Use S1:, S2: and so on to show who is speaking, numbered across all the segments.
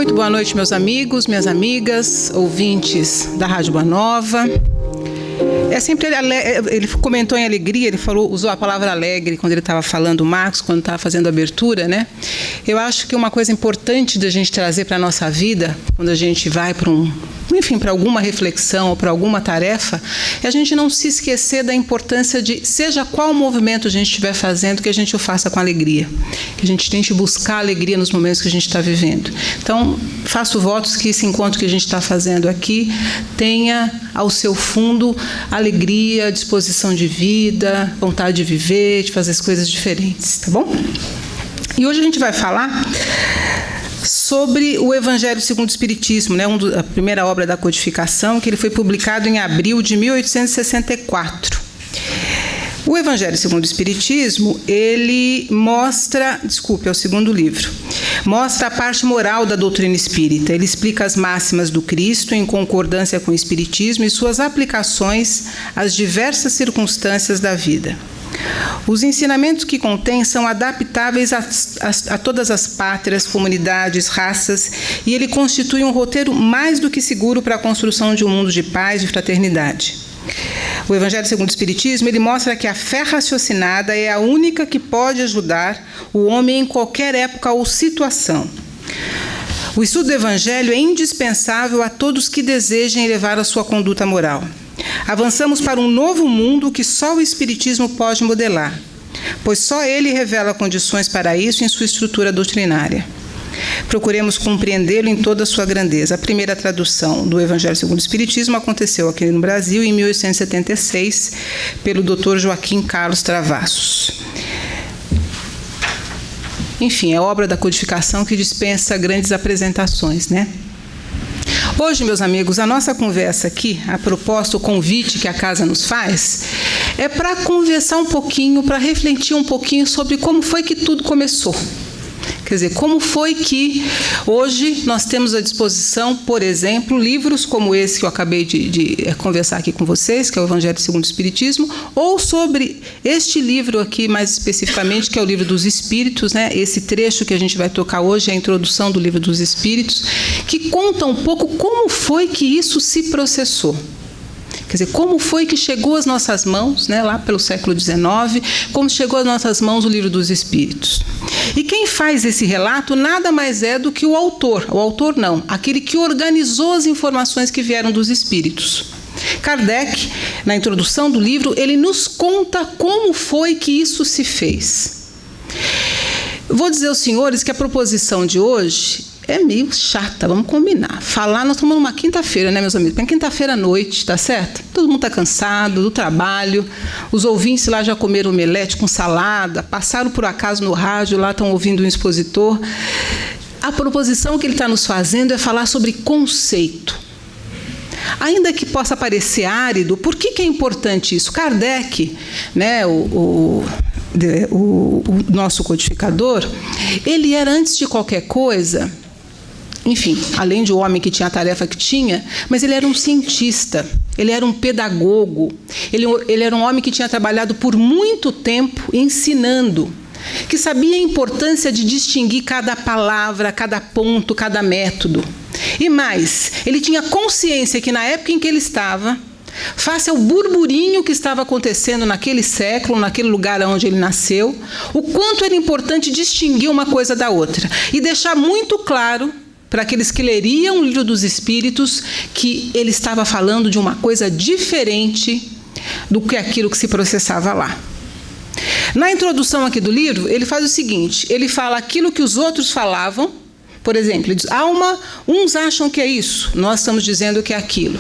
S1: Muito boa noite, meus amigos, minhas amigas, ouvintes da Rádio Boa Nova. Ele comentou em alegria, usou a palavra alegre quando ele estava falando, Marcos, quando estava fazendo a abertura, né? Eu acho que uma coisa importante da gente trazer para a nossa vida, quando a gente vai para alguma reflexão ou para alguma tarefa, é a gente não se esquecer da importância de, seja qual movimento a gente estiver fazendo, que a gente o faça com alegria, que a gente tente buscar alegria nos momentos que a gente está vivendo. Então, faço votos que esse encontro que a gente está fazendo aqui tenha ao seu fundo alegria, disposição de vida, vontade de viver, de fazer as coisas diferentes, tá bom? E hoje a gente vai falar sobre o Evangelho segundo o Espiritismo, né? A primeira obra da codificação, que ele foi publicado em abril de 1864. O Evangelho segundo o Espiritismo, ele mostra, é o segundo livro, mostra a parte moral da doutrina espírita. Ele explica as máximas do Cristo em concordância com o Espiritismo e suas aplicações às diversas circunstâncias da vida. Os ensinamentos que contém são adaptáveis a todas as pátrias, comunidades, raças, e ele constitui um roteiro mais do que seguro para a construção de um mundo de paz e fraternidade. O Evangelho segundo o Espiritismo, ele mostra que a fé raciocinada é a única que pode ajudar o homem em qualquer época ou situação. O estudo do Evangelho é indispensável a todos que desejem elevar a sua conduta moral. Avançamos para um novo mundo que só o Espiritismo pode modelar, pois só ele revela condições para isso em sua estrutura doutrinária. Procuremos compreendê-lo em toda a sua grandeza. A primeira tradução do Evangelho segundo o Espiritismo aconteceu aqui no Brasil em 1876 pelo Dr. Joaquim Carlos Travassos. Enfim, é obra da codificação que dispensa grandes apresentações, né? Hoje, meus amigos, a nossa conversa aqui, a proposta, o convite que a casa nos faz, é para conversar um pouquinho, para refletir um pouquinho sobre como foi que tudo começou. Quer dizer, como foi que hoje nós temos à disposição, por exemplo, livros como esse que eu acabei de conversar aqui com vocês, que é o Evangelho segundo o Espiritismo, ou sobre este livro aqui, mais especificamente, que é o Livro dos Espíritos, né? Esse trecho que a gente vai tocar hoje é a introdução do Livro dos Espíritos, que conta um pouco como foi que isso se processou. Quer dizer, como foi que chegou às nossas mãos, né, lá pelo século XIX, como chegou às nossas mãos o Livro dos Espíritos. E quem faz esse relato nada mais é do que o autor não, aquele que organizou as informações que vieram dos Espíritos. Kardec, na introdução do livro, ele nos conta como foi que isso se fez. Vou dizer aos senhores que a proposição de hoje é meio chata, vamos combinar. Nós estamos numa quinta-feira, né, meus amigos? É quinta-feira à noite, tá certo? Todo mundo está cansado do trabalho, os ouvintes lá já comeram omelete com salada, passaram por acaso no rádio, lá estão ouvindo um expositor. A proposição que ele está nos fazendo é falar sobre conceito. Ainda que possa parecer árido, por que é importante isso? Kardec, né, o nosso codificador, ele era, antes de qualquer coisa, enfim, além de um homem que tinha a tarefa que tinha, mas ele era um cientista, ele era um pedagogo, ele era um homem que tinha trabalhado por muito tempo ensinando, que sabia a importância de distinguir cada palavra, cada ponto, cada método. E mais, ele tinha consciência que na época em que ele estava, face ao burburinho que estava acontecendo naquele século, naquele lugar onde ele nasceu, o quanto era importante distinguir uma coisa da outra e deixar muito claro para aqueles que leriam o Livro dos Espíritos que ele estava falando de uma coisa diferente do que aquilo que se processava lá. Na introdução aqui do livro, ele faz o seguinte, ele fala aquilo que os outros falavam. Por exemplo, ele diz, alma, uns acham que é isso, nós estamos dizendo que é aquilo.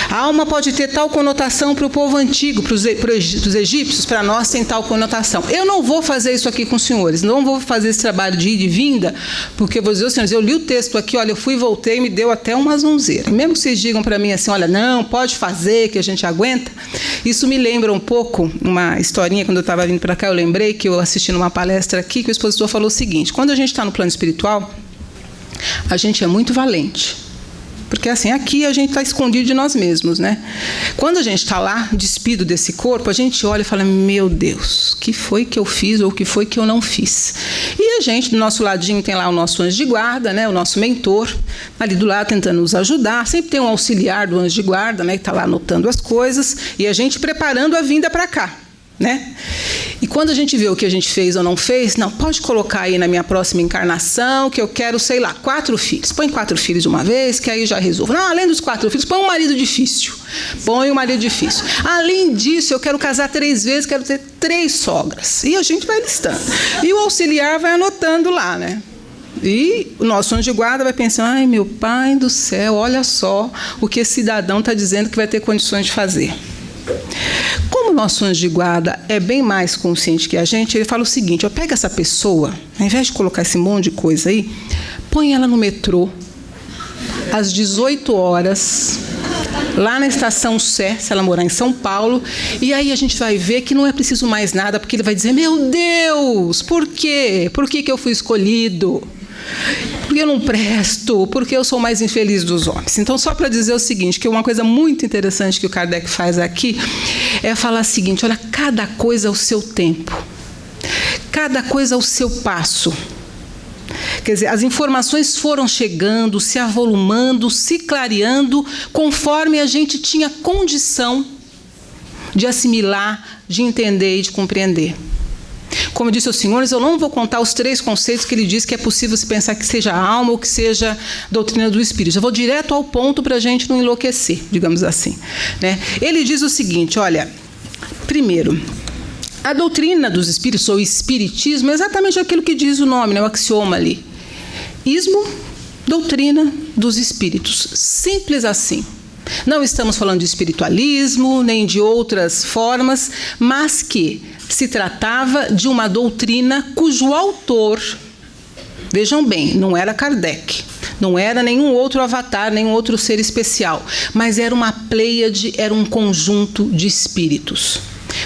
S1: A alma pode ter tal conotação para o povo antigo, para os egípcios, para nós tem tal conotação. Eu não vou fazer isso aqui com os senhores, não vou fazer esse trabalho de ida e vinda, porque vou dizer aos senhores, eu li o texto aqui, olha, eu fui e voltei, me deu até uma zonzeira. Mesmo que vocês digam para mim assim, olha, não, pode fazer, que a gente aguenta, isso me lembra um pouco uma historinha, quando eu estava vindo para cá, eu lembrei que eu assisti numa palestra aqui, que o expositor falou o seguinte, quando a gente está no plano espiritual, a gente é muito valente, Porque assim, aqui a gente está escondido de nós mesmos, né? Quando a gente está lá, despido desse corpo, a gente olha e fala, meu Deus, o que foi que eu fiz ou o que foi que eu não fiz? E a gente, do nosso ladinho, tem lá o nosso anjo de guarda, né? O nosso mentor, ali do lado tentando nos ajudar. Sempre tem um auxiliar do anjo de guarda, né? Que está lá anotando as coisas e a gente preparando a vinda para cá, né? E quando a gente vê o que a gente fez ou não fez, não, pode colocar aí na minha próxima encarnação que eu quero, sei lá, 4 filhos. Põe 4 filhos de uma vez, que aí já resolvo. Não, além dos 4 filhos, põe um marido difícil. Põe um marido difícil. Além disso, eu quero casar 3 vezes, quero ter 3 sogras. E a gente vai listando. E o auxiliar vai anotando lá, né? E o nosso anjo de guarda vai pensar, ai, meu pai do céu, olha só o que esse cidadão está dizendo que vai ter condições de fazer. Como o nosso anjo de guarda é bem mais consciente que a gente, ele fala o seguinte, pega essa pessoa, ao invés de colocar esse monte de coisa aí, põe ela no metrô, às 18 horas, lá na estação Sé, se ela morar em São Paulo, e aí a gente vai ver que não é preciso mais nada, porque ele vai dizer, meu Deus, por quê? Por que eu fui escolhido? Porque eu não presto, porque eu sou o mais infeliz dos homens. Então, só para dizer o seguinte, que uma coisa muito interessante que o Kardec faz aqui é falar o seguinte, olha, cada coisa ao seu tempo, cada coisa ao seu passo. Quer dizer, as informações foram chegando, se avolumando, se clareando, conforme a gente tinha condição de assimilar, de entender e de compreender. Como disse aos senhores, eu não vou contar os 3 conceitos que ele diz que é possível se pensar que seja alma ou que seja doutrina do espírito. Eu vou direto ao ponto para a gente não enlouquecer, digamos assim, né? Ele diz o seguinte, olha, primeiro, a doutrina dos espíritos, ou espiritismo, é exatamente aquilo que diz o nome, né? O axioma ali. Ismo, doutrina dos espíritos. Simples assim. Não estamos falando de espiritualismo, nem de outras formas, mas que se tratava de uma doutrina cujo autor, vejam bem, não era Kardec, não era nenhum outro avatar, nenhum outro ser especial, mas era uma pleiade, era um conjunto de espíritos.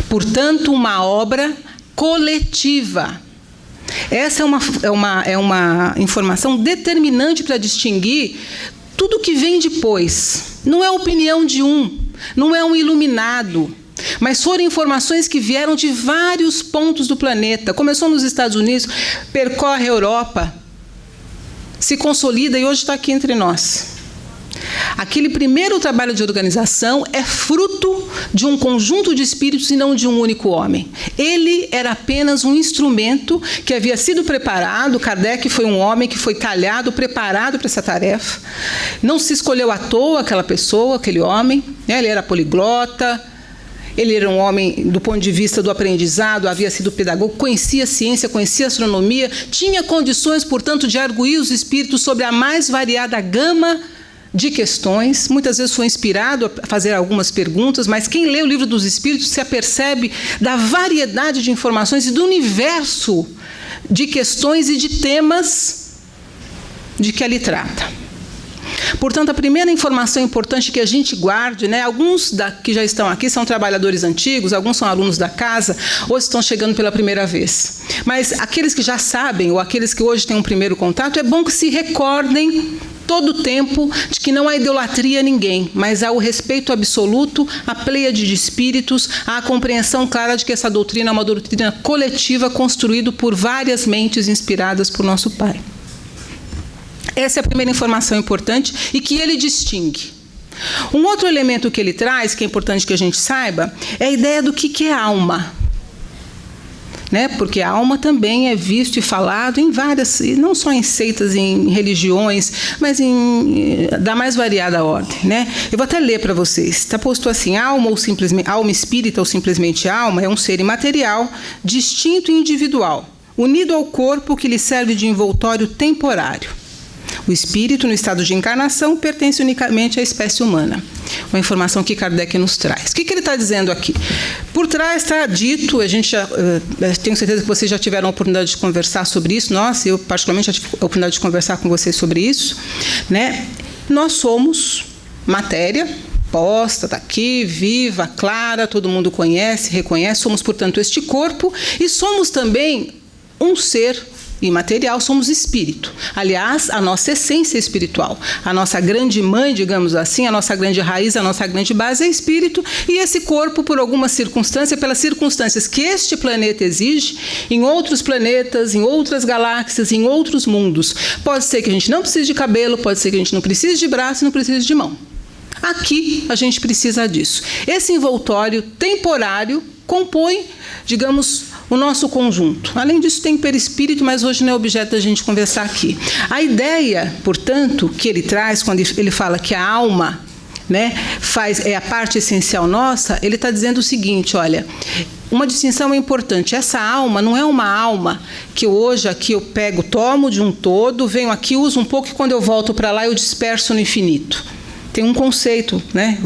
S1: Portanto, uma obra coletiva. Essa é uma informação determinante para distinguir tudo que vem depois. Não é a opinião de um, não é um iluminado, mas foram informações que vieram de vários pontos do planeta. Começou nos Estados Unidos, percorre a Europa, se consolida e hoje está aqui entre nós. Aquele primeiro trabalho de organização é fruto de um conjunto de espíritos e não de um único homem. Ele era apenas um instrumento que havia sido preparado. Kardec foi um homem que foi talhado, preparado para essa tarefa. Não se escolheu à toa aquela pessoa, aquele homem, né? Ele era poliglota, ele era um homem do ponto de vista do aprendizado, havia sido pedagogo, conhecia a ciência, conhecia a astronomia, tinha condições, portanto, de arguir os espíritos sobre a mais variada gama de questões. Muitas vezes foi inspirado a fazer algumas perguntas, mas quem lê o Livro dos Espíritos se apercebe da variedade de informações e do universo de questões e de temas de que ali trata. Portanto, a primeira informação importante que a gente guarde, né, alguns que já estão aqui são trabalhadores antigos, alguns são alunos da casa, ou estão chegando pela primeira vez. Mas aqueles que já sabem, ou aqueles que hoje têm um primeiro contato, é bom que se recordem todo o tempo de que não há idolatria a ninguém, mas há o respeito absoluto, a pleiade de espíritos, a compreensão clara de que essa doutrina é uma doutrina coletiva construída por várias mentes inspiradas por nosso Pai. Essa é a primeira informação importante e que ele distingue. Um outro elemento que ele traz, que é importante que a gente saiba, é a ideia do que é alma. Né? Porque a alma também é visto e falado em várias, não só em seitas, em religiões, mas da mais variada ordem. Né? Eu vou até ler para vocês. Está posto assim, alma espírita ou simplesmente alma é um ser imaterial, distinto e individual, unido ao corpo que lhe serve de envoltório temporário. O espírito, no estado de encarnação, pertence unicamente à espécie humana. Uma informação que Kardec nos traz. O que ele está dizendo aqui? Por trás está dito, tenho certeza que vocês já tiveram a oportunidade de conversar sobre isso. Nossa, eu particularmente já tive a oportunidade de conversar com vocês sobre isso. Né? Nós somos matéria posta, está aqui, viva, clara, todo mundo conhece, reconhece. Somos, portanto, este corpo e somos também um ser imaterial, somos espírito. Aliás, a nossa essência é espiritual. A nossa grande mãe, digamos assim, a nossa grande raiz, a nossa grande base é espírito, e esse corpo, por alguma circunstância, pelas circunstâncias que este planeta exige, em outros planetas, em outras galáxias, em outros mundos, pode ser que a gente não precise de cabelo, pode ser que a gente não precise de braço, não precise de mão. Aqui a gente precisa disso. Esse envoltório temporário compõe, digamos, o nosso conjunto. Além disso, tem perispírito, mas hoje não é objeto da gente conversar aqui. A ideia, portanto, que ele traz, quando ele fala que a alma, né, é a parte essencial nossa, ele está dizendo o seguinte, olha, uma distinção é importante. Essa alma não é uma alma que hoje aqui eu pego, tomo de um todo, venho aqui, uso um pouco e quando eu volto para lá eu disperso no infinito. Tem um conceito, né,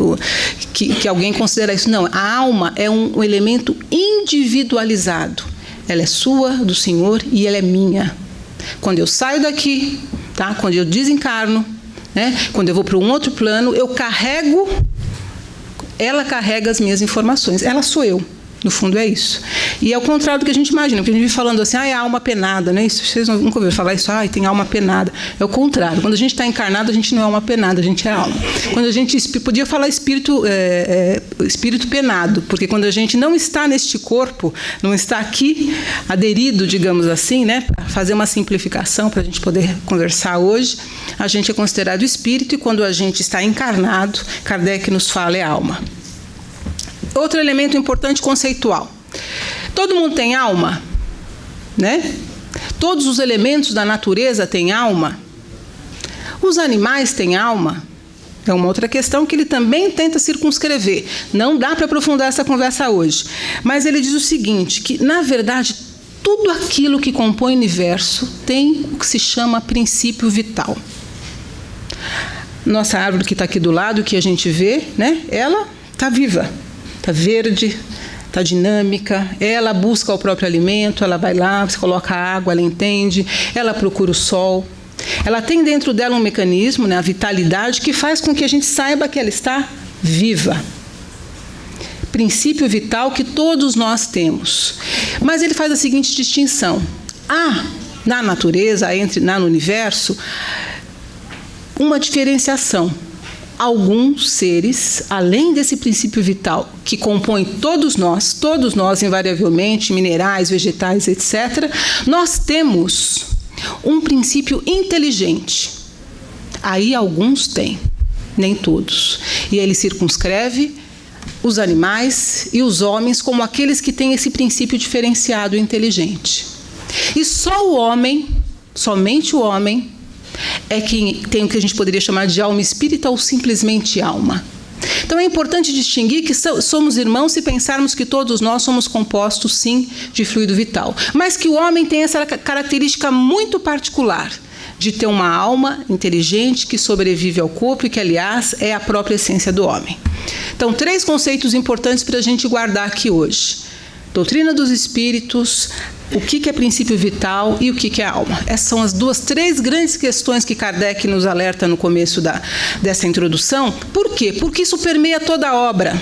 S1: que alguém considera isso. Não, a alma é um elemento individualizado. Ela é sua, do Senhor, e ela é minha. Quando eu saio daqui, tá? Quando eu desencarno, né, quando eu vou para um outro plano, ela carrega as minhas informações. Ela sou eu. No fundo é isso. E é o contrário do que a gente imagina, porque a gente vive falando assim, é alma penada, né? Isso, vocês nunca ouviram falar isso, tem alma penada. É o contrário. Quando a gente está encarnado, a gente não é alma penada, a gente é alma. Quando a gente podia falar espírito penado, porque quando a gente não está neste corpo, não está aqui aderido, digamos assim, né? Para fazer uma simplificação para a gente poder conversar hoje, a gente é considerado espírito, e quando a gente está encarnado, Kardec nos fala é alma. Outro elemento importante conceitual. Todo mundo tem alma, né? Todos os elementos da natureza têm alma. Os animais têm alma. É uma outra questão que ele também tenta circunscrever. Não dá para aprofundar essa conversa hoje. Mas ele diz o seguinte, que, na verdade, tudo aquilo que compõe o universo tem o que se chama princípio vital. Nossa árvore que está aqui do lado, que a gente vê, né? Ela está viva. Está verde, está dinâmica, ela busca o próprio alimento, ela vai lá, você coloca água, ela entende, ela procura o sol. Ela tem dentro dela um mecanismo, né, a vitalidade, que faz com que a gente saiba que ela está viva. Princípio vital que todos nós temos. Mas ele faz a seguinte distinção. Há, na natureza, no universo, uma diferenciação. Alguns seres, além desse princípio vital que compõe todos nós invariavelmente, minerais, vegetais, etc., nós temos um princípio inteligente. Aí alguns têm, nem todos. E ele circunscreve os animais e os homens como aqueles que têm esse princípio diferenciado inteligente. E só o homem, somente o homem, é quem tem o que a gente poderia chamar de alma espírita ou simplesmente alma. Então é importante distinguir que somos irmãos se pensarmos que todos nós somos compostos, sim, de fluido vital. Mas que o homem tem essa característica muito particular de ter uma alma inteligente que sobrevive ao corpo e que, aliás, é a própria essência do homem. Então, 3 conceitos importantes para a gente guardar aqui hoje. Doutrina dos espíritos, o que é princípio vital e o que é alma. Essas são as 3 grandes questões que Kardec nos alerta no começo dessa introdução. Por quê? Porque isso permeia toda a obra.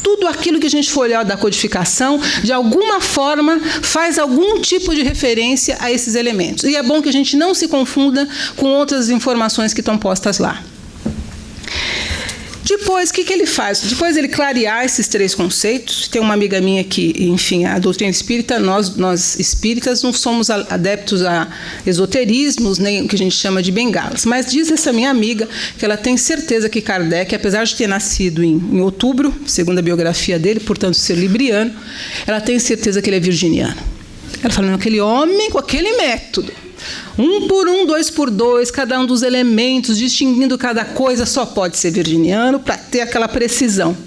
S1: Tudo aquilo que a gente for olhar da codificação, de alguma forma, faz algum tipo de referência a esses elementos. E é bom que a gente não se confunda com outras informações que estão postas lá. Depois, o que ele faz? Depois ele clarear esses 3 conceitos, tem uma amiga minha que, enfim, a doutrina espírita, nós espíritas não somos adeptos a esoterismos, nem o que a gente chama de bengalas, mas diz essa minha amiga que ela tem certeza que Kardec, apesar de ter nascido em outubro, segundo a biografia dele, portanto ser libriano, ela tem certeza que ele é virginiano. Ela fala, aquele homem com aquele método, 1 por 1, 2 por 2, cada um dos elementos, distinguindo cada coisa, só pode ser virginiano para ter aquela precisão.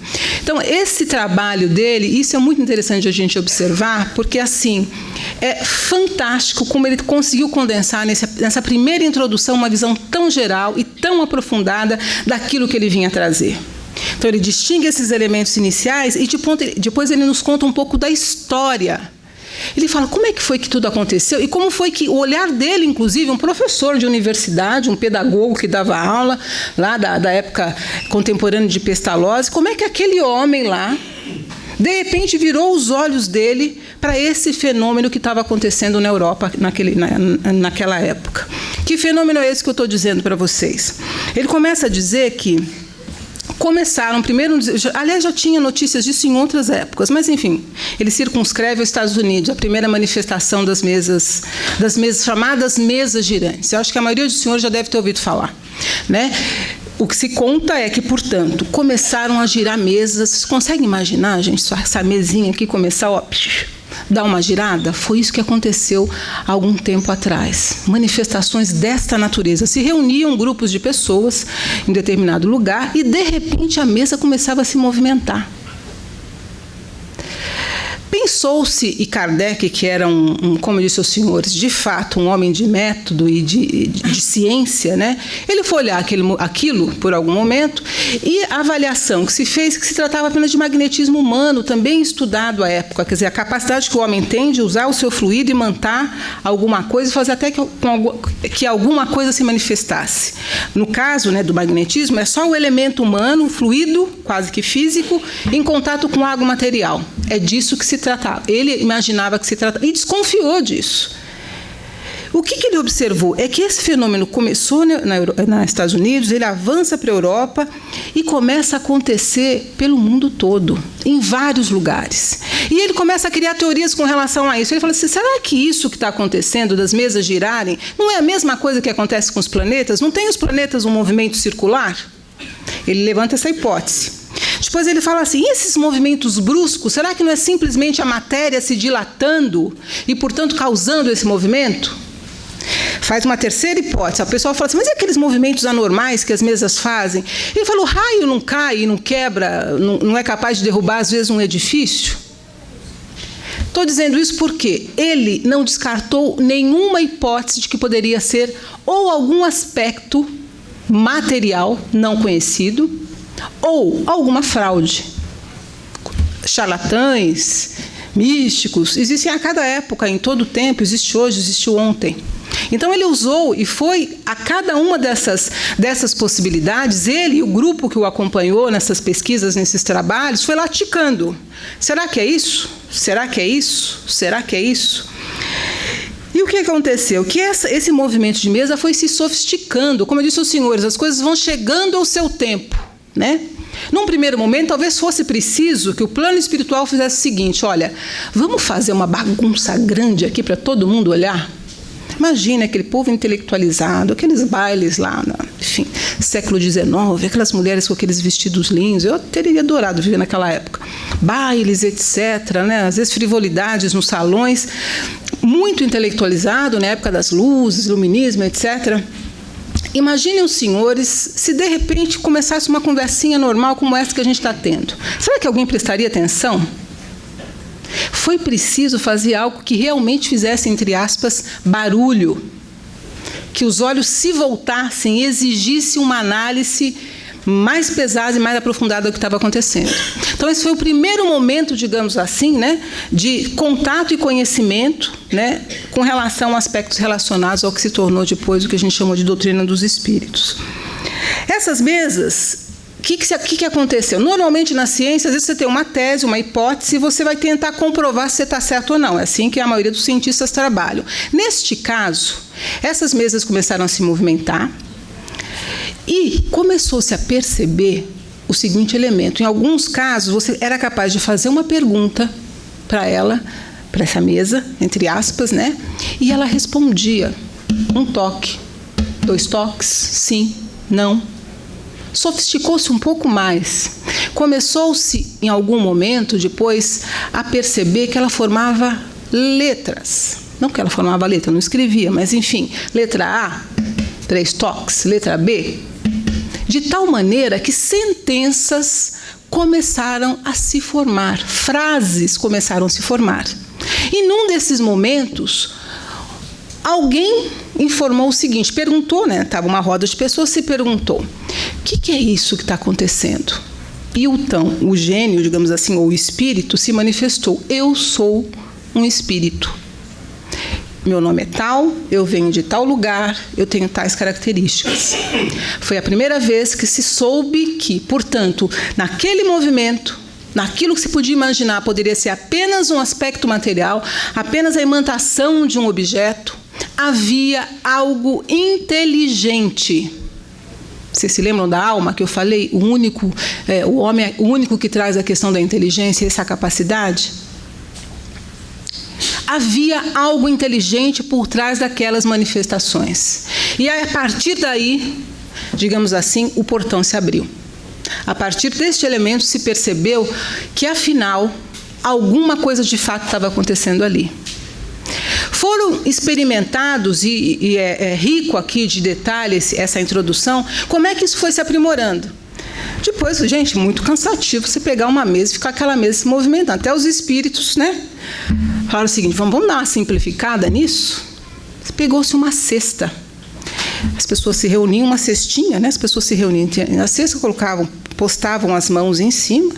S1: Então, esse trabalho dele, isso é muito interessante a gente observar, porque, assim, é fantástico como ele conseguiu condensar nessa primeira introdução uma visão tão geral e tão aprofundada daquilo que ele vinha trazer. Então, ele distingue esses elementos iniciais e depois ele nos conta um pouco da história. Ele fala como é que foi que tudo aconteceu e como foi que o olhar dele, inclusive, um professor de universidade, um pedagogo que dava aula lá da época contemporânea de Pestalozzi, como é que aquele homem lá, de repente virou os olhos dele para esse fenômeno que estava acontecendo na Europa naquela época. Que fenômeno é esse que eu estou dizendo para vocês? Ele começa a dizer que começaram primeiro, aliás, já tinha notícias disso em outras épocas, mas enfim, ele circunscreve os Estados Unidos, a primeira manifestação das mesas chamadas mesas girantes. Eu acho que a maioria dos senhores já deve ter ouvido falar, né? O que se conta é que, portanto, começaram a girar mesas. Vocês conseguem imaginar, gente, essa mesinha aqui começar a dar uma girada? Foi isso que aconteceu há algum tempo atrás. Manifestações desta natureza. Se reuniam grupos de pessoas em determinado lugar e, de repente, a mesa começava a se movimentar. Pensou-se, e Kardec, que era como eu disse aos senhores, de fato um homem de método e de ciência, né? Ele foi olhar aquilo por algum momento e a avaliação que se fez que se tratava apenas de magnetismo humano, também estudado à época, quer dizer, a capacidade que o homem tem de usar o seu fluido e mantar alguma coisa e fazer até que alguma coisa se manifestasse. No caso, né, do magnetismo, é só o elemento humano, o fluido, quase que físico, em contato com algo material. É disso que se tratava. Ele imaginava que se tratava e desconfiou disso. O que ele observou é que esse fenômeno começou nos Estados Unidos, ele avança para a Europa e começa a acontecer pelo mundo todo, em vários lugares. E ele começa a criar teorias com relação a isso. Ele fala assim, será que isso que está acontecendo, das mesas girarem, não é a mesma coisa que acontece com os planetas? Não tem os planetas um movimento circular? Ele levanta essa hipótese. Depois ele fala assim, e esses movimentos bruscos, será que não é simplesmente a matéria se dilatando e, portanto, causando esse movimento? Faz uma terceira hipótese. A pessoa fala assim, mas e aqueles movimentos anormais que as mesas fazem? Ele fala, o raio não cai, não quebra, não é capaz de derrubar, às vezes, um edifício? Estou dizendo isso porque ele não descartou nenhuma hipótese de que poderia ser ou algum aspecto material não conhecido, ou alguma fraude. Charlatães, místicos, existem a cada época, em todo o tempo, existe hoje, existe ontem. Então ele usou e foi a cada uma dessas possibilidades, ele e o grupo que o acompanhou nessas pesquisas, nesses trabalhos, foi lá ticando. Será que é isso? Será que é isso? Será que é isso? E o que aconteceu? Que esse movimento de mesa foi se sofisticando. Como eu disse aos senhores, as coisas vão chegando ao seu tempo, né? Num primeiro momento, talvez fosse preciso que o plano espiritual fizesse o seguinte, olha, vamos fazer uma bagunça grande aqui para todo mundo olhar? Imagina aquele povo intelectualizado, aqueles bailes lá, enfim, século XIX, aquelas mulheres com aqueles vestidos lindos, eu teria adorado viver naquela época. Bailes, etc., né? Às vezes frivolidades nos salões, muito intelectualizado, na época das luzes, iluminismo, etc., Imaginem os senhores se de repente começasse uma conversinha normal como essa que a gente está tendo. Será que alguém prestaria atenção? Foi preciso fazer algo que realmente fizesse, entre aspas, barulho. Que os olhos se voltassem e exigisse uma análise mais pesada e mais aprofundada do que estava acontecendo. Então, esse foi o primeiro momento, digamos assim, né, de contato e conhecimento, né, com relação a aspectos relacionados ao que se tornou depois o que a gente chamou de doutrina dos espíritos. Essas mesas, o que aconteceu? Normalmente, na ciência, às vezes você tem uma tese, uma hipótese, e você vai tentar comprovar se você está certo ou não. É assim que a maioria dos cientistas trabalham. Neste caso, essas mesas começaram a se movimentar, e começou-se a perceber o seguinte elemento. Em alguns casos, você era capaz de fazer uma pergunta para ela, para essa mesa, entre aspas, né? E ela respondia. Um toque, 2 toques, sim, não. Sofisticou-se um pouco mais. Começou-se, em algum momento, depois, a perceber que ela formava letras. Não que ela formava letra, não escrevia, mas, enfim, letra A, 3 toques, letra B, de tal maneira que sentenças começaram a se formar, frases começaram a se formar. E num desses momentos, alguém informou o seguinte, perguntou, né? Estava uma roda de pessoas, se perguntou, o que é isso que está acontecendo? E então, o gênio, digamos assim, ou o espírito, se manifestou. Eu sou um espírito. Meu nome é tal, eu venho de tal lugar, eu tenho tais características. Foi a primeira vez que se soube que, portanto, naquele movimento, naquilo que se podia imaginar, poderia ser apenas um aspecto material, apenas a imantação de um objeto, havia algo inteligente. Vocês se lembram da alma que eu falei? O homem é o único que traz a questão da inteligência, essa capacidade. Havia algo inteligente por trás daquelas manifestações. E a partir daí, digamos assim, o portão se abriu. A partir deste elemento se percebeu que, afinal, alguma coisa de fato estava acontecendo ali. Foram experimentados, e é rico aqui de detalhes essa introdução, como é que isso foi se aprimorando. Depois, gente, muito cansativo você pegar uma mesa e ficar aquela mesa se movimentando. Até os espíritos, né? Falaram o seguinte, vamos dar uma simplificada nisso? Pegou-se uma cesta. As pessoas se reuniam, uma cestinha, né? As pessoas se reuniam na cesta, postavam as mãos em cima,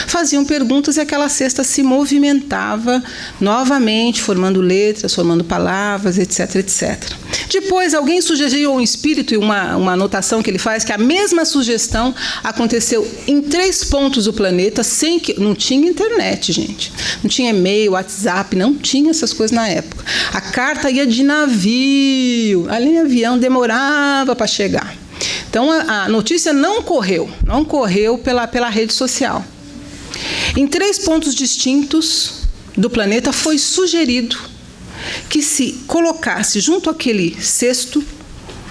S1: faziam perguntas e aquela cesta se movimentava novamente, formando letras, formando palavras, etc, etc. Depois, alguém sugeriu ao espírito, e uma anotação que ele faz, que a mesma sugestão aconteceu em 3 pontos do planeta, sem que... Não tinha internet, gente. Não tinha e-mail, WhatsApp, não tinha essas coisas na época. A carta ia de navio, ali em avião demorava para chegar. Então, a notícia não correu pela rede social. Em 3 pontos distintos do planeta foi sugerido que se colocasse junto àquele cesto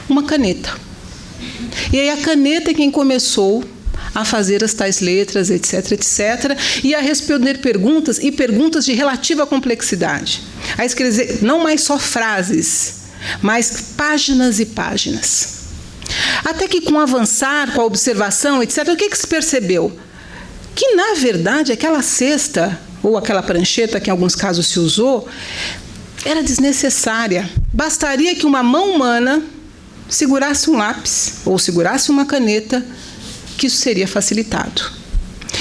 S1: uma caneta. E aí a caneta é quem começou a fazer as tais letras, etc, etc, e a responder perguntas, e perguntas de relativa complexidade. A escrever não mais só frases, mas páginas e páginas. Até que, com o avançar, com a observação, etc., o que se percebeu? Que, na verdade, aquela cesta, ou aquela prancheta que em alguns casos se usou, era desnecessária. Bastaria que uma mão humana segurasse um lápis ou segurasse uma caneta, que isso seria facilitado.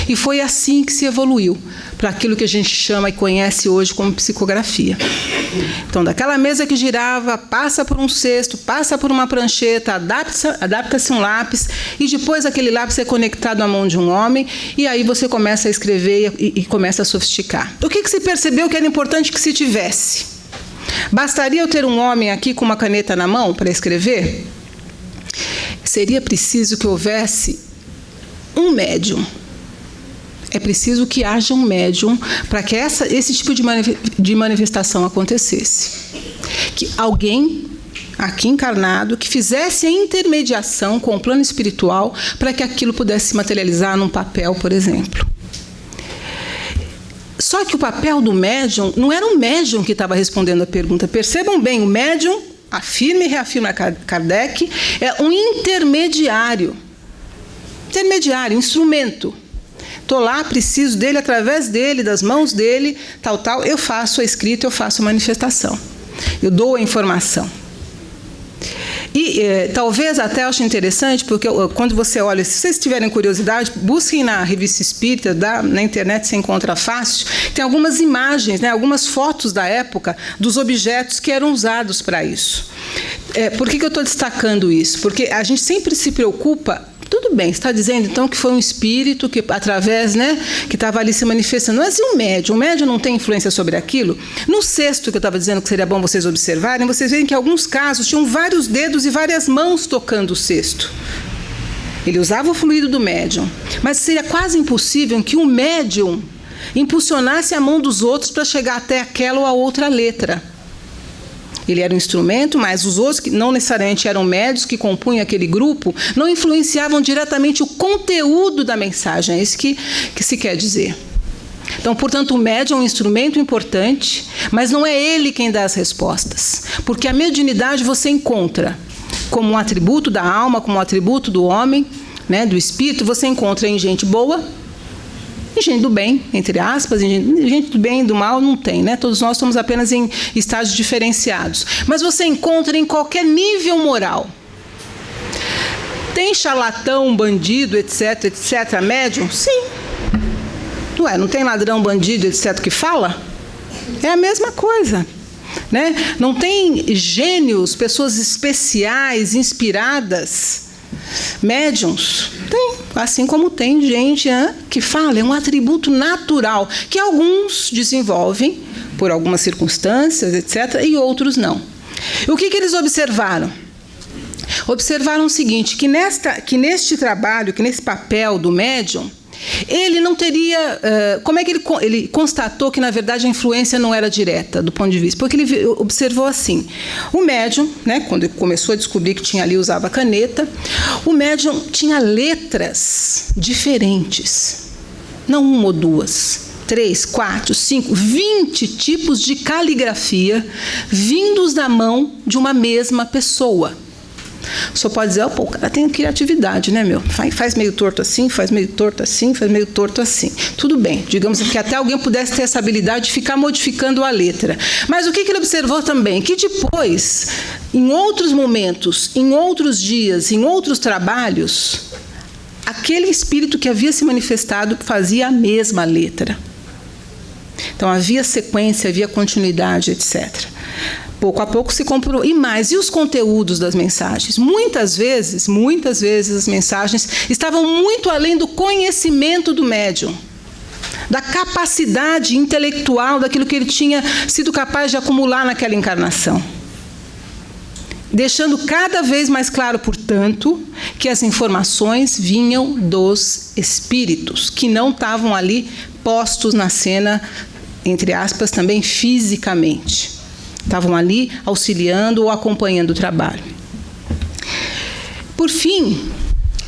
S1: E foi assim que se evoluiu para aquilo que a gente chama e conhece hoje como psicografia. Então, daquela mesa que girava, passa por um cesto, passa por uma prancheta, adapta-se um lápis, e depois aquele lápis é conectado à mão de um homem, e aí você começa a escrever e começa a sofisticar. O que se percebeu que era importante que se tivesse? Bastaria eu ter um homem aqui com uma caneta na mão para escrever? Seria preciso que houvesse um médium. É preciso que haja um médium para que esse tipo de manifestação acontecesse. Que alguém aqui encarnado que fizesse a intermediação com o plano espiritual para que aquilo pudesse se materializar num papel, por exemplo. Só que o papel do médium não era o médium que estava respondendo a pergunta. Percebam bem, o médium, afirma e reafirma Kardec, é um intermediário. Intermediário, instrumento. Estou lá, preciso dele, através dele, das mãos dele, tal, eu faço a escrita, eu faço a manifestação. Eu dou a informação. E talvez até ache interessante, porque quando você olha, se vocês tiverem curiosidade, busquem na Revista Espírita, na internet você encontra fácil, tem algumas imagens, né, algumas fotos da época dos objetos que eram usados para isso. Por que eu estou destacando isso? Porque a gente sempre se preocupa. Tudo bem, está dizendo então que foi um espírito que através, né, que estava ali se manifestando. Mas e o médium? O médium não tem influência sobre aquilo? No sexto que eu estava dizendo que seria bom vocês observarem, vocês veem que em alguns casos tinham vários dedos e várias mãos tocando o cesto. Ele usava o fluido do médium, mas seria quase impossível que o médium impulsionasse a mão dos outros para chegar até aquela ou a outra letra. Ele era um instrumento, mas os outros, que não necessariamente eram médios que compunham aquele grupo, não influenciavam diretamente o conteúdo da mensagem. É isso que se quer dizer. Então, portanto, o médium é um instrumento importante, mas não é ele quem dá as respostas. Porque a mediunidade você encontra como um atributo da alma, como um atributo do homem, né, do espírito, você encontra em gente boa, em gente do bem, entre aspas, gente do bem e do mal não tem, né? Todos nós estamos apenas em estágios diferenciados. Mas você encontra em qualquer nível moral. Tem charlatão, bandido, etc, etc, médium? Sim. Não tem ladrão, bandido, etc, que fala? É a mesma coisa. Né? Não tem gênios, pessoas especiais, inspiradas, médiums? Tem. Assim como tem gente que fala, é um atributo natural, que alguns desenvolvem por algumas circunstâncias, etc., e outros não. O que eles observaram? Observaram o seguinte, que neste trabalho, que nesse papel do médium, ele não teria... como é que ele constatou que, na verdade, a influência não era direta, do ponto de vista? Porque ele observou assim, o médium, né, quando ele começou a descobrir que tinha ali, usava caneta, o médium tinha letras diferentes, não uma ou duas, 3, 4, 5, 20 tipos de caligrafia vindos da mão de uma mesma pessoa. Só pode dizer, pô, o cara tem criatividade, né, meu? Faz meio torto assim, faz meio torto assim, faz meio torto assim. Tudo bem, digamos que até alguém pudesse ter essa habilidade de ficar modificando a letra. Mas o que ele observou também? Que depois, em outros momentos, em outros dias, em outros trabalhos, aquele espírito que havia se manifestado fazia a mesma letra. Então havia sequência, havia continuidade, etc. Pouco a pouco se comprovou. E mais, e os conteúdos das mensagens? Muitas vezes as mensagens estavam muito além do conhecimento do médium, da capacidade intelectual, daquilo que ele tinha sido capaz de acumular naquela encarnação. Deixando cada vez mais claro, portanto, que as informações vinham dos espíritos, que não estavam ali postos na cena, entre aspas, também fisicamente. Estavam ali auxiliando ou acompanhando o trabalho. Por fim,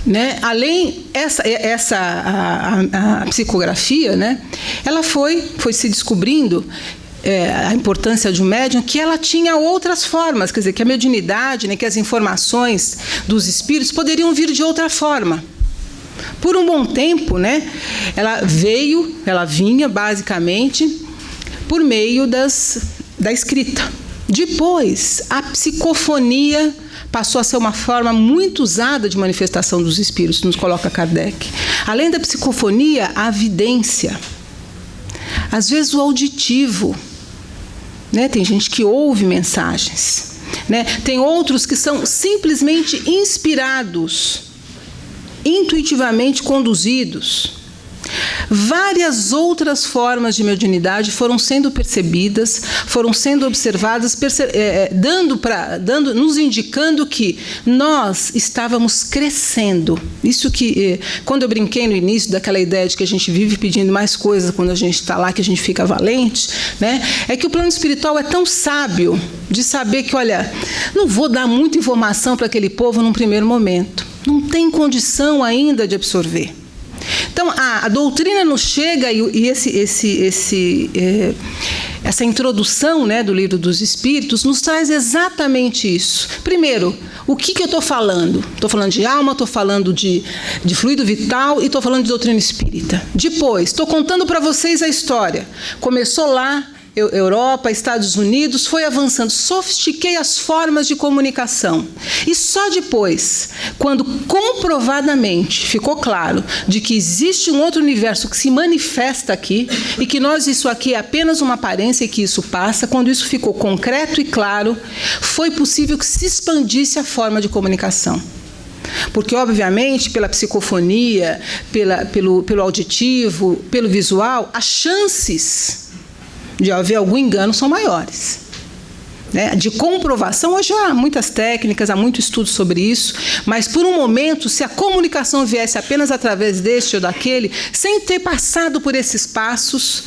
S1: né, além a psicografia, né, ela foi se descobrindo a importância de um médium, que ela tinha outras formas, quer dizer, que a mediunidade, né, que as informações dos espíritos poderiam vir de outra forma. Por um bom tempo, né, ela vinha basicamente por meio da escrita. Depois, a psicofonia passou a ser uma forma muito usada de manifestação dos espíritos, nos coloca Kardec. Além da psicofonia, a vidência. Às vezes o auditivo, né? Tem gente que ouve mensagens, né? Tem outros que são simplesmente inspirados, intuitivamente conduzidos. Várias outras formas de mediunidade foram sendo percebidas, foram sendo observadas, nos indicando que nós estávamos crescendo. Isso que, quando eu brinquei no início daquela ideia de que a gente vive pedindo mais coisas quando a gente está lá, que a gente fica valente, né? É que o plano espiritual é tão sábio de saber que, olha, não vou dar muita informação para aquele povo num primeiro momento. Não tem condição ainda de absorver. Então, a doutrina nos chega e essa introdução, né, do Livro dos Espíritos nos traz exatamente isso. Primeiro, o que eu estou falando? Estou falando de alma, estou falando de fluido vital e estou falando de doutrina espírita. Depois, estou contando para vocês a história. Começou lá, Europa, Estados Unidos, foi avançando, sofistiquei as formas de comunicação. E só depois, quando comprovadamente ficou claro de que existe um outro universo que se manifesta aqui e que isso aqui é apenas uma aparência e que isso passa, quando isso ficou concreto e claro, foi possível que se expandisse a forma de comunicação. Porque, obviamente, pela psicofonia, pelo auditivo, pelo visual, as chances de haver algum engano são maiores. Né? De comprovação, hoje há muitas técnicas, há muito estudo sobre isso, mas por um momento, se a comunicação viesse apenas através deste ou daquele, sem ter passado por esses passos,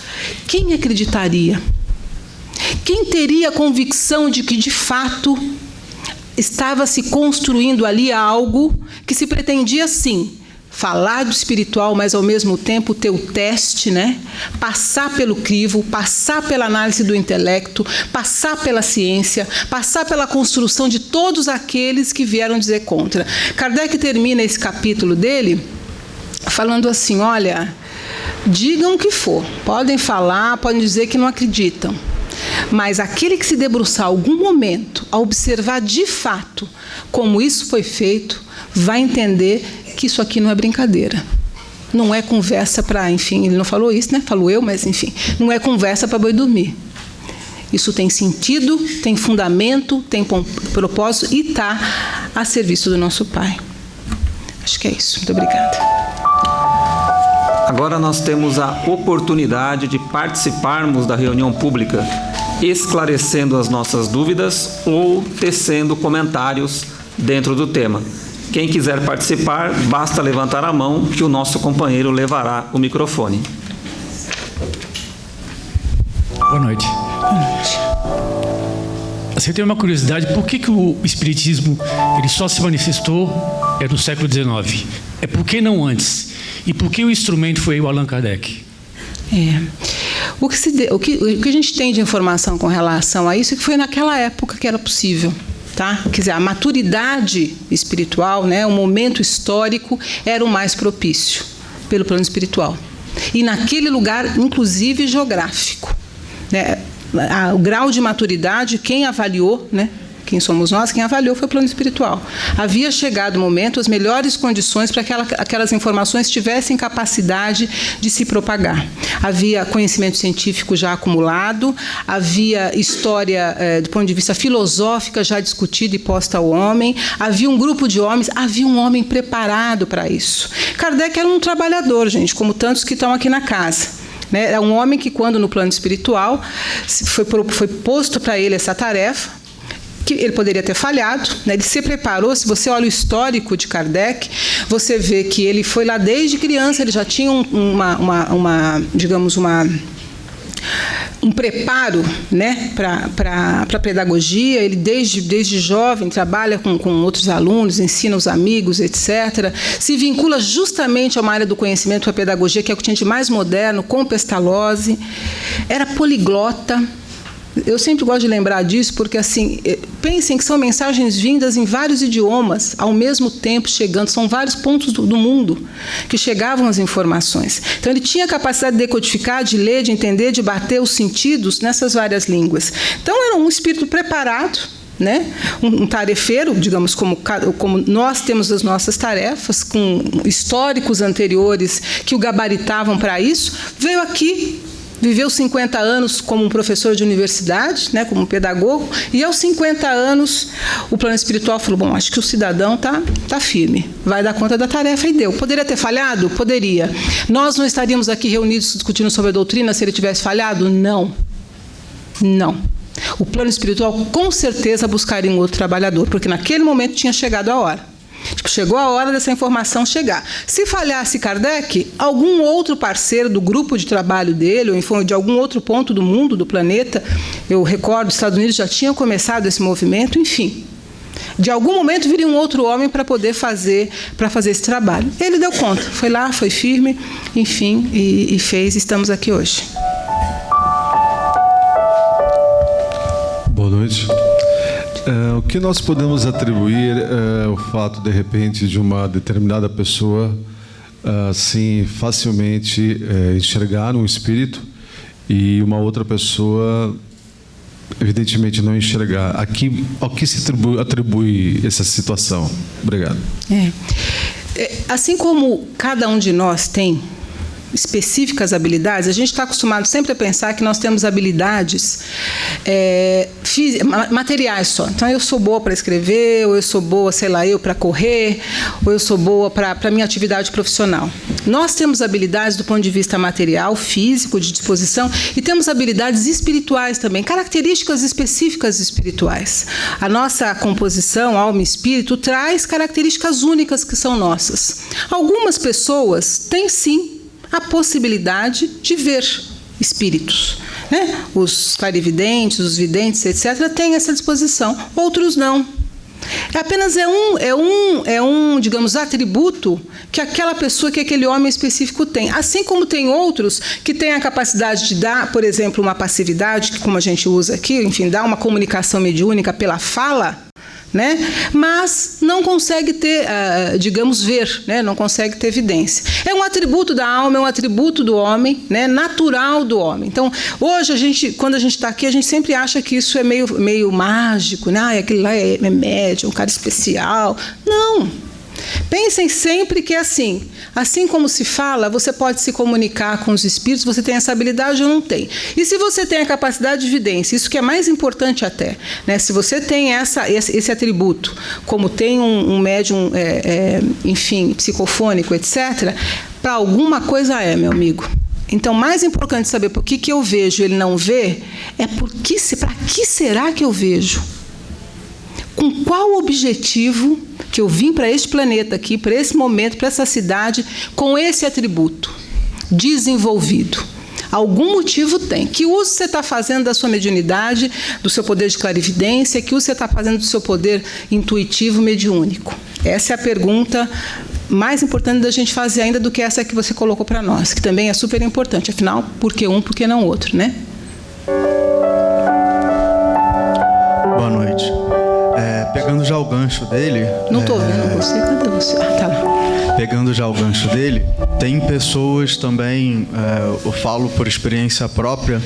S1: quem acreditaria? Quem teria a convicção de que, de fato, estava se construindo ali algo que se pretendia, sim, falar do espiritual, mas ao mesmo tempo ter o teste, né? Passar pelo crivo, passar pela análise do intelecto, passar pela ciência, passar pela construção de todos aqueles que vieram dizer contra. Kardec termina esse capítulo dele falando assim, olha, digam o que for, podem falar, podem dizer que não acreditam, mas aquele que se debruçar algum momento a observar de fato como isso foi feito, vai entender que isso aqui não é brincadeira. Não é conversa para, enfim, ele não falou isso, né? Falou eu, mas enfim, não é conversa para boi dormir. Isso tem sentido, tem fundamento, tem propósito e está a serviço do nosso Pai. Acho que é isso. Muito obrigada.
S2: Agora nós temos a oportunidade de participarmos da reunião pública, esclarecendo as nossas dúvidas ou tecendo comentários dentro do tema. Quem quiser participar, basta levantar a mão que o nosso companheiro levará o microfone.
S3: Boa noite.
S1: Boa noite.
S3: Você tem uma curiosidade, por que o Espiritismo ele só se manifestou no século XIX? Por que não antes? E por que o instrumento foi o Allan Kardec?
S1: O que a gente tem de informação com relação a isso é que foi naquela época que era possível. Tá? Quer dizer, a maturidade espiritual, né, o momento histórico era o mais propício pelo plano espiritual. E naquele lugar, inclusive geográfico. Né, o grau de maturidade, quem avaliou, né, quem somos nós, quem avaliou foi o plano espiritual. Havia chegado o momento, as melhores condições para que aquelas informações tivessem capacidade de se propagar. Havia conhecimento científico já acumulado, havia história do ponto de vista filosófica já discutida e posta ao homem, havia um grupo de homens, havia um homem preparado para isso. Kardec era um trabalhador, gente, como tantos que estão aqui na casa. É um homem que, quando no plano espiritual, foi posto para ele essa tarefa, que ele poderia ter falhado, né? Ele se preparou. Se você olha o histórico de Kardec, você vê que ele foi lá desde criança, ele já tinha um preparo, né, para a pedagogia. Ele desde jovem trabalha com outros alunos, ensina os amigos, etc. Se vincula justamente a uma área do conhecimento, a pedagogia, que é o que tinha de mais moderno, com Pestalozzi. Era poliglota. Eu sempre gosto de lembrar disso porque, assim, pensem que são mensagens vindas em vários idiomas, ao mesmo tempo chegando, são vários pontos do mundo que chegavam as informações. Então, ele tinha a capacidade de decodificar, de ler, de entender, de bater os sentidos nessas várias línguas. Então, era um espírito preparado, né? Um tarefeiro, digamos, como nós temos as nossas tarefas, com históricos anteriores que o gabaritavam para isso, veio aqui. Viveu 50 anos como um professor de universidade, né, como um pedagogo, e aos 50 anos o plano espiritual falou, bom, acho que o cidadão tá firme, vai dar conta da tarefa, e deu. Poderia ter falhado? Poderia. Nós não estaríamos aqui reunidos discutindo sobre a doutrina se ele tivesse falhado? Não. Não. O plano espiritual com certeza buscaria um outro trabalhador, porque naquele momento tinha chegado a hora. Chegou a hora dessa informação chegar. Se falhasse Kardec, algum outro parceiro do grupo de trabalho dele, ou de algum outro ponto do mundo, do planeta, eu recordo, os Estados Unidos já tinham começado esse movimento, enfim. De algum momento viria um outro homem para poder fazer esse trabalho. Ele deu conta, foi lá, foi firme, enfim, e fez, estamos aqui hoje.
S4: Boa noite. O que nós podemos atribuir ao fato, de repente, de uma determinada pessoa assim facilmente enxergar um espírito e uma outra pessoa, evidentemente, não enxergar? Ao que se atribui essa situação? Obrigado.
S1: Assim como cada um de nós tem específicas habilidades, a gente está acostumado sempre a pensar que nós temos habilidades materiais só. Então, eu sou boa para escrever, ou eu sou boa, sei lá, para correr, ou eu sou boa para a minha atividade profissional. Nós temos habilidades do ponto de vista material, físico, de disposição, e temos habilidades espirituais também, características específicas espirituais. A nossa composição, alma e espírito, traz características únicas que são nossas. Algumas pessoas têm, sim, a possibilidade de ver espíritos, né? Os clarividentes, os videntes, etc., têm essa disposição, outros não. Apenas é um, digamos, atributo que aquela pessoa, que aquele homem específico tem. Assim como tem outros que têm a capacidade de dar, por exemplo, uma passividade, que como a gente usa aqui, enfim, dar uma comunicação mediúnica pela fala, né? Mas não consegue ter, digamos, ver, né? Não consegue ter evidência. É um atributo da alma, é um atributo do homem, né? Natural do homem. Então, hoje, quando a gente está aqui, a gente sempre acha que isso é meio mágico, né? Aquele lá é médium, um cara especial. Não. Pensem sempre que é assim como se fala, você pode se comunicar com os espíritos, você tem essa habilidade ou não tem. E se você tem a capacidade de evidência, isso que é mais importante até, né? Se você tem esse atributo, como tem um médium, enfim, psicofônico, etc., Para alguma coisa é, meu amigo. Então, mais importante saber por que eu vejo e ele não vê, é para que será que eu vejo? Com qual objetivo que eu vim para este planeta aqui, para esse momento, para essa cidade, com esse atributo desenvolvido? Algum motivo tem. Que uso você está fazendo da sua mediunidade, do seu poder de clarividência, que uso você está fazendo do seu poder intuitivo mediúnico? Essa é a pergunta mais importante da gente fazer ainda do que essa que você colocou para nós, que também é super importante. Afinal, por que um, por que não outro, né?
S5: Boa noite. Pegando já o gancho dele...
S1: Não estou vendo você, cadê você? Ah, tá lá.
S5: Pegando já o gancho dele, tem pessoas também, eu falo por experiência própria,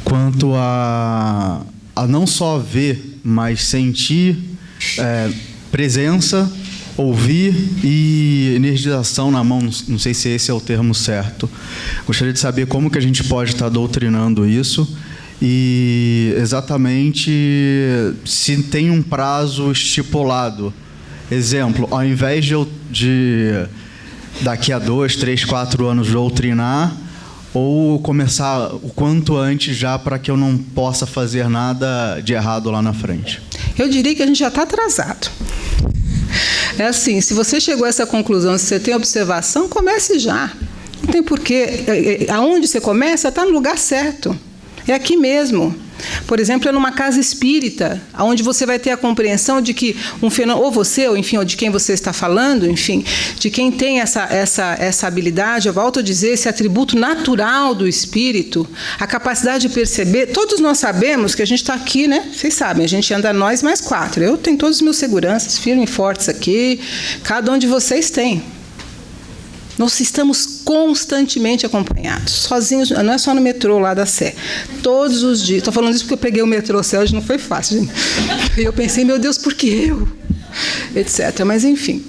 S5: quanto a não só ver, mas sentir presença, ouvir e energização na mão. Não sei se esse é o termo certo. Gostaria de saber como que a gente pode estar doutrinando isso e exatamente se tem um prazo estipulado. Exemplo, ao invés de daqui a 2, 3, 4 anos doutrinar, ou começar o quanto antes já para que eu não possa fazer nada de errado lá na frente?
S1: Eu diria que a gente já está atrasado. É assim, se você chegou a essa conclusão, se você tem observação, comece já. Não tem porquê. Aonde você começa, está no lugar certo. É aqui mesmo. Por exemplo, é numa casa espírita, onde você vai ter a compreensão de que um fenômeno, ou você, ou enfim, ou de quem você está falando, enfim, de quem tem essa habilidade, eu volto a dizer, esse atributo natural do espírito, a capacidade de perceber. Todos nós sabemos que a gente está aqui, né? Vocês sabem, a gente anda nós mais 4. Eu tenho todos os meus seguranças firmes e fortes aqui, cada um de vocês tem. Nós estamos constantemente acompanhados, sozinhos, não é só no metrô lá da Sé, todos os dias. Estou falando isso porque eu peguei o metrô Sé, hoje não foi fácil, gente. E eu pensei, meu Deus, por que eu? Etc. Mas, enfim,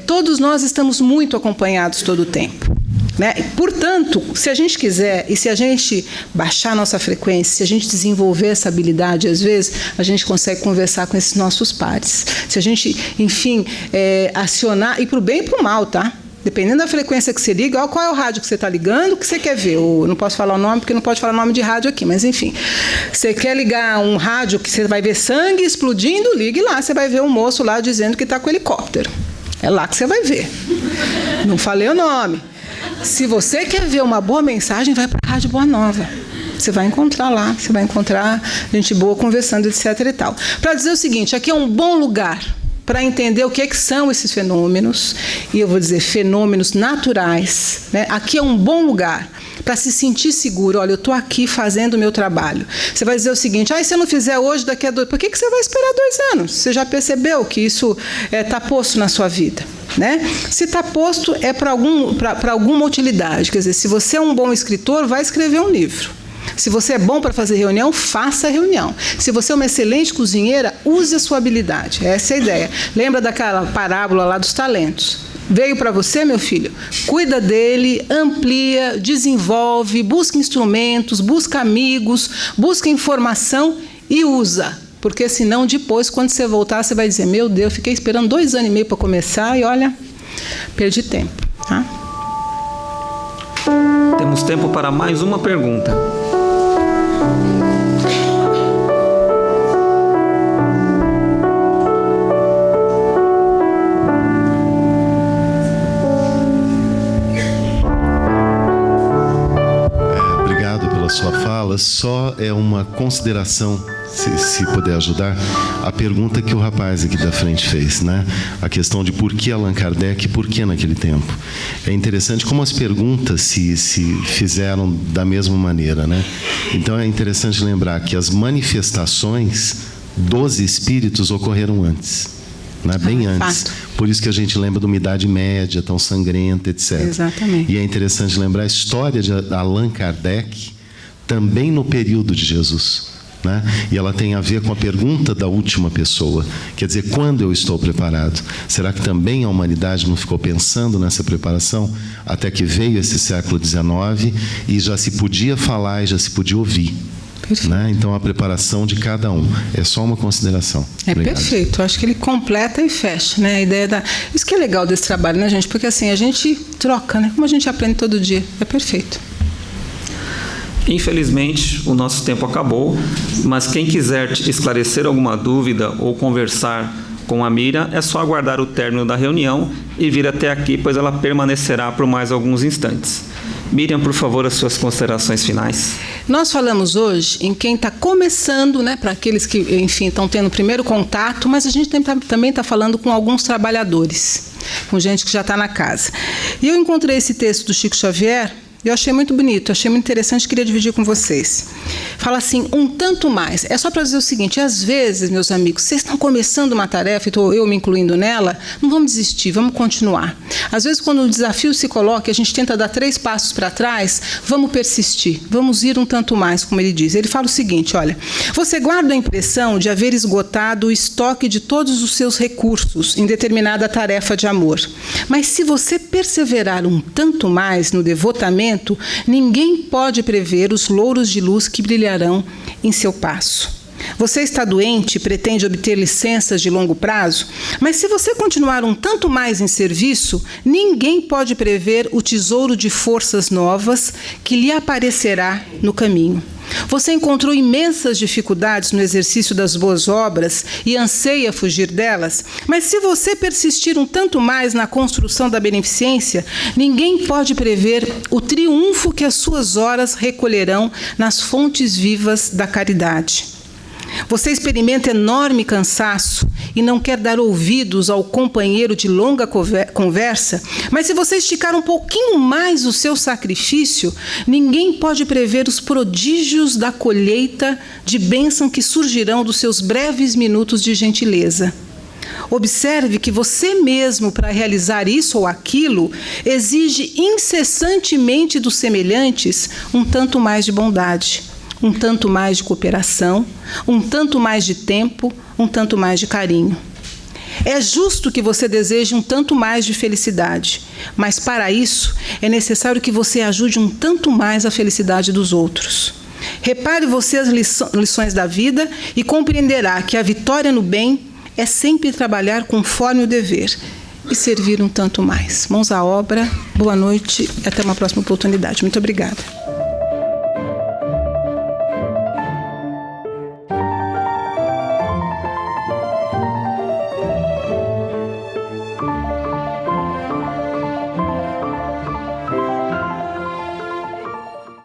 S1: todos nós estamos muito acompanhados todo o tempo. Né? Portanto, se a gente quiser e se a gente baixar a nossa frequência, se a gente desenvolver essa habilidade, às vezes a gente consegue conversar com esses nossos pares. Se a gente, enfim, acionar, e para o bem e para o mal, tá? Dependendo da frequência que você liga, qual é o rádio que você está ligando, o que você quer ver. Eu não posso falar o nome, porque não pode falar nome de rádio aqui, mas enfim. Você quer ligar um rádio que você vai ver sangue explodindo, ligue lá, você vai ver um moço lá dizendo que está com helicóptero. É lá que você vai ver. Não falei o nome. Se você quer ver uma boa mensagem, vai para a Rádio Boa Nova. Você vai encontrar lá, você vai encontrar gente boa conversando, etc. e tal. Para dizer o seguinte, aqui é um bom lugar para entender o que são esses fenômenos, e eu vou dizer fenômenos naturais, né? Aqui é um bom lugar para se sentir seguro. Olha, eu estou aqui fazendo o meu trabalho. Você vai dizer o seguinte, se eu não fizer hoje, daqui a 2... Por que você vai esperar 2 anos? Você já percebeu que isso está posto na sua vida, né? Se está posto, é para alguma utilidade. Quer dizer, se você é um bom escritor, vai escrever um livro. Se você é bom para fazer reunião, faça a reunião. Se você é uma excelente cozinheira, use a sua habilidade. Essa é a ideia. Lembra daquela parábola lá dos talentos? Veio para você, meu filho? Cuida dele, amplia, desenvolve, busca instrumentos, busca amigos, busca informação e usa. Porque senão depois, quando você voltar, você vai dizer, meu Deus, fiquei esperando 2 anos e meio para começar e olha, perdi tempo. Tá?
S2: Temos tempo para mais uma pergunta.
S6: Sua fala só é uma consideração, se puder ajudar, a pergunta que o rapaz aqui da frente fez, né? A questão de por que Allan Kardec e por que naquele tempo. É interessante como as perguntas se fizeram da mesma maneira, né? Então é interessante lembrar que as manifestações dos espíritos ocorreram antes, né? Bem antes.
S1: Fato.
S6: Por isso que a gente lembra de uma Idade Média tão sangrenta, etc.
S1: Exatamente.
S6: E é interessante lembrar a história de Allan Kardec também no período de Jesus, né? E ela tem a ver com a pergunta da última pessoa, quer dizer, quando eu estou preparado? Será que também a humanidade não ficou pensando nessa preparação até que veio esse século XIX e já se podia falar e já se podia ouvir, Né? Então, a preparação de cada um. É só uma consideração. Obrigado.
S1: Perfeito. Eu acho que ele completa e fecha, né? A ideia da... Isso que é legal desse trabalho, né, gente? Porque assim, a gente troca, né? Como a gente aprende todo dia. É perfeito.
S2: Infelizmente, o nosso tempo acabou, mas quem quiser esclarecer alguma dúvida ou conversar com a Miriam, é só aguardar o término da reunião e vir até aqui, pois ela permanecerá por mais alguns instantes. Miriam, por favor, as suas considerações finais.
S1: Nós falamos hoje em quem está começando, né, para aqueles que, enfim, estão tendo o primeiro contato, mas a gente também está falando com alguns trabalhadores, com gente que já está na casa. E eu encontrei esse texto do Chico Xavier, e eu achei muito bonito, achei muito interessante, queria dividir com vocês. Fala assim, um tanto mais. É só para dizer o seguinte, às vezes, meus amigos, vocês estão começando uma tarefa, e estou eu me incluindo nela, não vamos desistir, vamos continuar. Às vezes, quando o desafio se coloca, a gente tenta dar 3 passos para trás, vamos persistir, vamos ir um tanto mais, como ele diz. Ele fala o seguinte, olha, você guarda a impressão de haver esgotado o estoque de todos os seus recursos em determinada tarefa de amor. Mas se você perseverar um tanto mais no devotamento, ninguém pode prever os louros de luz que brilharão em seu passo. Você está doente e pretende obter licenças de longo prazo, mas se você continuar um tanto mais em serviço, ninguém pode prever o tesouro de forças novas que lhe aparecerá no caminho. Você encontrou imensas dificuldades no exercício das boas obras e anseia fugir delas, mas se você persistir um tanto mais na construção da beneficência, ninguém pode prever o triunfo que as suas horas recolherão nas fontes vivas da caridade. Você experimenta enorme cansaço e não quer dar ouvidos ao companheiro de longa conversa, mas se você esticar um pouquinho mais o seu sacrifício, ninguém pode prever os prodígios da colheita de bênção que surgirão dos seus breves minutos de gentileza. Observe que você mesmo, para realizar isso ou aquilo, exige incessantemente dos semelhantes um tanto mais de bondade, um tanto mais de cooperação, um tanto mais de tempo, um tanto mais de carinho. É justo que você deseje um tanto mais de felicidade, mas para isso é necessário que você ajude um tanto mais a felicidade dos outros. Repare você as lições da vida e compreenderá que a vitória no bem é sempre trabalhar conforme o dever e servir um tanto mais. Mãos à obra, boa noite e até uma próxima oportunidade. Muito obrigada.